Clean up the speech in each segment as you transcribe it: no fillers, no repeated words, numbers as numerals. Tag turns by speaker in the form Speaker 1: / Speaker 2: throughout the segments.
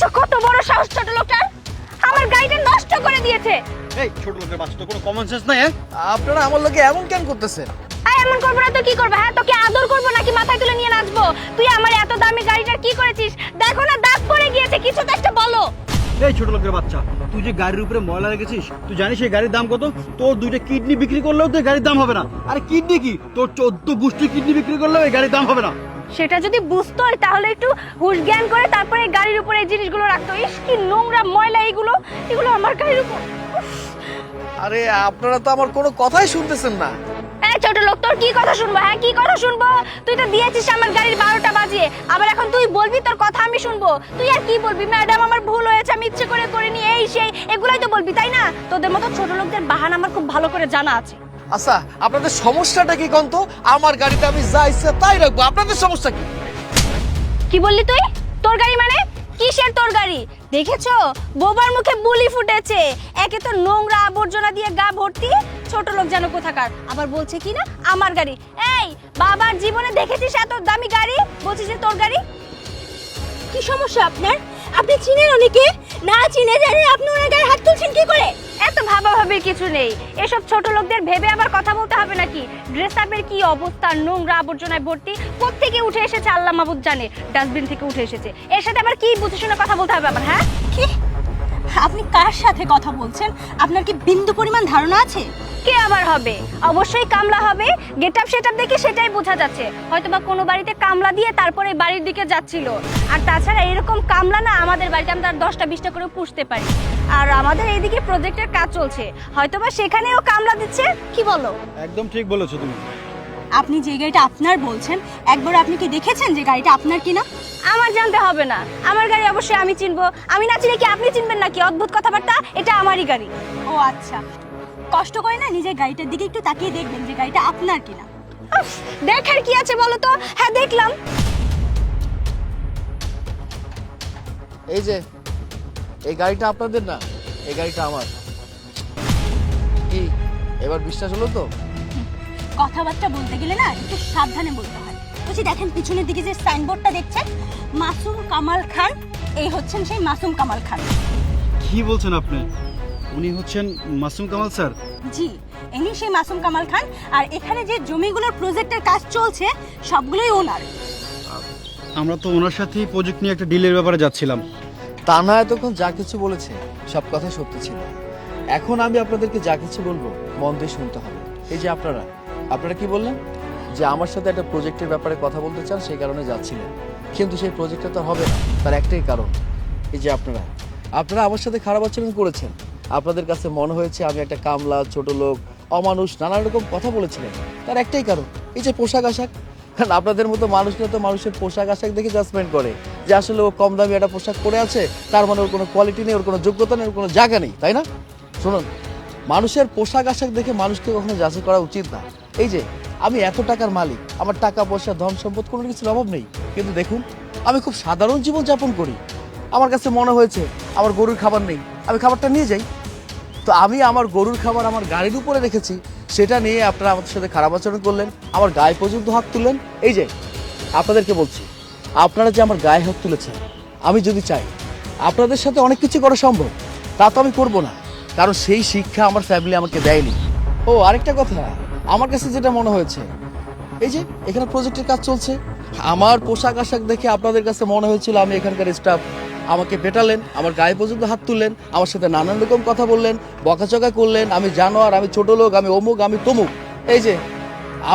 Speaker 1: দেখছো কত বড় সাহস ছোট লোকটার, আমার গাড়িটা নষ্ট করে দিয়েছে।
Speaker 2: এই ছোট লোকের বাচ্চা, তো কোনো কমন সেন্স নাই?
Speaker 3: আপনারা আমার লোকে এমন কেন করতেছেন?
Speaker 1: এমন করবো না তো কি করবো? হ্যাঁ, তোকে আদর করবো নাকি মাথায় তুলে নিয়ে নাচবো? তুই আমার এত দামি গাড়িটার কি করেছিস? দেখো না দাগ পড়ে গিয়েছে, কিছু তো একটা বলো।
Speaker 2: এই ছোট লোকের বাচ্চা, তুই যে গাড়ির উপরে ময়লা রেখেছিস, তুই জানিস এই গাড়ির দাম কত? তোর 2টা কিডনি বিক্রি করলেও তো এই গাড়ির দাম হবে না। আরে কিডনি কি, তোর 14 গোষ্ঠী কিডনি বিক্রি করলেও এই গাড়ির দাম হবে না।
Speaker 1: সেটা যদি বুঝতো তাহলে একটু হুঁশ জ্ঞান করে তারপরে গাড়ির উপরে এই জিনিসগুলো রাখতো। ইস কি নোংরা ময়লা এগুলো আমার গাড়ির উপর।
Speaker 3: আরে আপনারা তো আমার কোনো কথাই শুনতেছেন না।
Speaker 1: এই ছোট লোক, তোর কি কথা শুনবো? হ্যাঁ, কি কথা শুনবো? তুই তো দিয়েছিস আমার গাড়ির 12টা বাজিয়ে, আবার এখন তুই বলবি তোর কথা আমি শুনবো? তুই আর কি বলবি? ম্যাডাম আমার ভুল হয়েছে, আমি ইচ্ছে করে করিনি, এই সেই এগুলাই তো বলবি, তাই না? তোদের মতো ছোট লোকদের বাহানা আমার খুব ভালো করে জানা আছে।
Speaker 3: আচ্ছা, আপনাদের সমস্যাটা কি কোন তো? আমার গাড়িতে আমি যা ইচ্ছা তাই রাখবো, আপনাদের সমস্যা কি?
Speaker 1: কি বললি তুই? তোর গাড়ি মানে? কিসের তোর গাড়ি? দেখেছো বোবার মুখে বুলি ফুটেছে। একে তো নোংরা আবর্জনা দিয়ে গা ভর্তি, ছোট লোক যেন কোথাকার, আবার বলছে কি না আমার গাড়ি। এই বাবার জীবনে দেখেছিস এত দামি গাড়ি? বলছিস যে তোর গাড়ি? কি সমস্যা আপনার? আপনি চিনেন অনেকে, না চিনে জানেন আপনি ওনার গায়ে হাত তুলছেন কি করে? এত ভাবাভাবির কিছু নেই, এসব ছোট লোকদের ভেবে আবার কথা বলতে হবে নাকি? ড্রেস আপের কি অবস্থা, নোংরা আবর্জনায় ভর্তি, কোত্থেকে উঠে এসেছে আল্লাহ মাহবুব জানে, ডাস্টবিন থেকে উঠে এসেছে। এর সাথে আবার কি বুঝে শুনে কথা বলতে হবে আবার? হ্যাঁ,
Speaker 4: কি? আপনি কার সাথে কথা বলছেন? আপনার কি বিন্দু পরিমাণ ধারণা আছে?
Speaker 1: কে আবার হবে? অবশ্যই কামলা হবে। গেটআপ সেটআপ দেখে সেটাই বোঝা যাচ্ছে, হয়তোবা কোনো বাড়িতে কামলা দিয়ে তারপরে বাড়ির দিকে যাচ্ছিল। আর তাছাড়া এরকম কামলা না আমাদের বাড়িতে আমরা 10টা 20টা করে পুষতে পারি। আর আমাদের এইদিকে প্রজেক্টের কাজ চলছে, হয়তোবা সেখানেও কামলা দিচ্ছে। কি বলো?
Speaker 2: একদম ঠিক বলেছো তুমি।
Speaker 4: আপনি যে গাড়িটা আপনার বলছেন, একবার আপনি কি দেখেছেন যে গাড়িটা আপনার কিনা?
Speaker 1: আমার জানতে হবে না, আমার গাড়ি অবশ্যই আমি চিনবো। আমি না চিনে কি আপনি চিনবেন নাকি? অদ্ভুত কথাবার্তা, এটা আমারই গাড়ি।
Speaker 4: ও আচ্ছা, কষ্ট করে না নিজের গাড়িটার দিকে একটু তাকিয়ে দেখবেন যে গাড়িটা আপনার কিনা।
Speaker 1: উফ, দেখার কি আছে বলো তো? হ্যাঁ দেখলাম।
Speaker 3: এই যে এই গাড়িটা আপনাদের না, এই গাড়িটা আমার। কি এবার বিশ্বাস হলো তো?
Speaker 4: কথাবার্তা বলতে গেলে না একটু সাবধানে বলতে হয়। বলছি দেখেন পিছনের দিকে যে সাইনবোর্ডটা দেখছেন, মাসুম কামাল খান, এই হচ্ছেন সেই মাসুম কামাল খান।
Speaker 2: কি বলছেন আপনি? উনি হচ্ছেন মাসুম কামাল স্যার?
Speaker 4: জি, ইনি সেই মাসুম কামাল খান। আর এখানে যে জমিগুলোর প্রজেক্টের কাজ চলছে সবগুলোই ওনার।
Speaker 2: আমরা তো ওনার সাথেই প্রজেক্ট নিয়ে একটা ডিলের ব্যাপারে যাচ্ছিলাম।
Speaker 3: তা না, এতক্ষণ যা কিছু বলেছে সব কথা সত্যি ছিল। এখন আমি আপনাদেরকে যা কিছু বলবো মন দিয়ে শুনতে হবে। এই যে আপনারা কি বললেন যে আমার সাথে একটা প্রজেক্টের ব্যাপারে কথা বলতে চান, সেই কারণে যাচ্ছিলেন, কিন্তু সেই প্রজেক্টটা তো হবে না। তার একটাই কারণ, এই যে আপনারা আমার সাথে খারাপ আচরণ করেছেন। আপনাদের কাছে মনে হয়েছে আমি একটা কামলা, ছোট লোক, অমানুষ, নানান রকম কথা বলেছিলেন। তার একটাই কারণ, এই যে পোশাক আশাক। কারণ আপনাদের মতো মানুষরা তো মানুষের পোশাক আশাক দেখে জাজমেন্ট করে যে আসলে ও কম দামি একটা পোশাক পরে আছে, তার মানে ওর কোনো কোয়ালিটি নেই, ওর কোনো যোগ্যতা নেই, ওর কোনো জায়গা নেই, তাই না? শুনুন, মানুষের পোশাক আশাক দেখে মানুষকে কখনো যাচাই করা উচিত না। এই যে আমি এত টাকার মালিক, আমার টাকা পয়সা ধন সম্পদ কোনো কিছুর অভাব নেই, কিন্তু দেখুন আমি খুব সাধারণ জীবন যাপন করি। আমার কাছে মনে হয়েছে আমার গরুর খাবার নেই, আমি খাবারটা নিয়ে যাই। তো আমি আমার গরুর খাবার আমার গাড়ির উপরে রেখেছি, সেটা নিয়ে আপনারা আমাদের সাথে খারাপ আচরণ করলেন, আমার গায়ে পর্যন্ত হাত তুললেন। এই যে আপনাদেরকে বলছি, আপনারা যে আমার গায়ে হাত তুলেছেন, আমি যদি চাই আপনাদের সাথে অনেক কিছু করা সম্ভব, তা তো আমি করবো না, কারণ সেই শিক্ষা আমার ফ্যামিলি আমাকে দেয়নি। ও আরেকটা কথা, আমার কাছে যেটা মনে হয়েছে, এই যে এখানে প্রজেক্টের কাজ চলছে, আমার পোশাক আশাক দেখে আপনাদের কাছে মনে হয়েছিল আমি এখানকার স্টাফ। আমাকে পেটালেন, আমার গায়ে পর্যন্ত হাত তুললেন, আমার সাথে নানান রকম কথা বললেন, বকাচকা করলেন, আমি জানোয়ার, আমি ছোট লোক, আমি অমুক, আমি তমুক। এই যে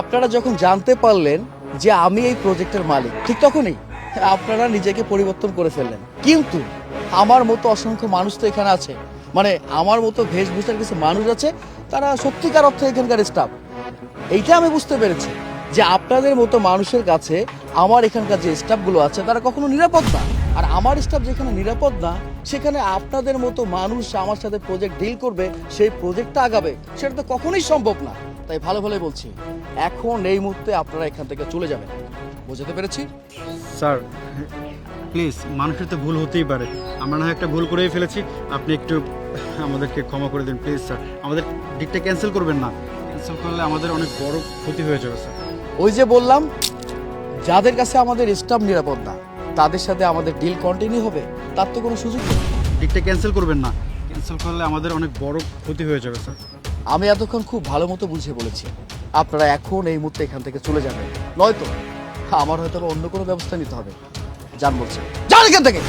Speaker 3: আপনারা যখন জানতে পারলেন যে আমি এই প্রজেক্টের মালিক, ঠিক তখনই আপনারা নিজেকে পরিবর্তন করে ফেললেন। কিন্তু আমার মতো অসংখ্য মানুষ তো এখানে আছে, মানে আমার মতো বেশভূষার কিছু মানুষ আছে, তারা সত্যিকার অর্থে এখানকার স্টাফ। এইটা আমি বুঝতে পেরেছি যে আপনাদের মতো মানুষের কাছে আমার এখানকার যে স্টাফগুলো আছে তারা কখনো নিরাপদ না। আর আমার স্টাফ যেখানে নিরাপদ না, সেখানে আপনাদের মতো মানুষ আমার সাথে প্রজেক্ট ডিল করবে, সেই প্রজেক্টটা আগাবে, সেটা তো কখনোই সম্ভব না। তাই ভালো ভালোই বলছি, এখন এই মুহূর্তে আপনারা এখান থেকে চলে যাবেন। বুঝতে পেরেছি?
Speaker 2: স্যার প্লিজ, মানুষের তো ভুল হতেই পারে, আমরা না হয় একটা ভুল করেই ফেলেছি, আপনি একটু আমাদেরকে ক্ষমা করে দিন প্লিজ স্যার। আমাদের ডিলটা ক্যান্সেল করবেন না, ক্যান্সেল করলে আমাদের অনেক বড় ক্ষতি হয়ে যাবে স্যার।
Speaker 3: ওই যে বললাম, যাদের কাছে আমাদের স্টাফ নিরাপদ না, তাদের সাথে আমাদের ডিল কন্টিনিউ হবে, তার তো কোনো সুযোগ নেই।
Speaker 2: ডিলটা ক্যান্সেল করবেন না, ক্যান্সেল করলে আমাদের অনেক বড় ক্ষতি হয়ে যাবে স্যার।
Speaker 3: আমি এতক্ষণ খুব ভালো মতো বুঝিয়ে বলেছি, আপনারা এখন এই মুহূর্তে এখান থেকে চলে যাবেন, নয়তো আমার হয়তো অন্য কোনো ব্যবস্থা নিতে হবে। যান বলছে, যান এখান থেকে।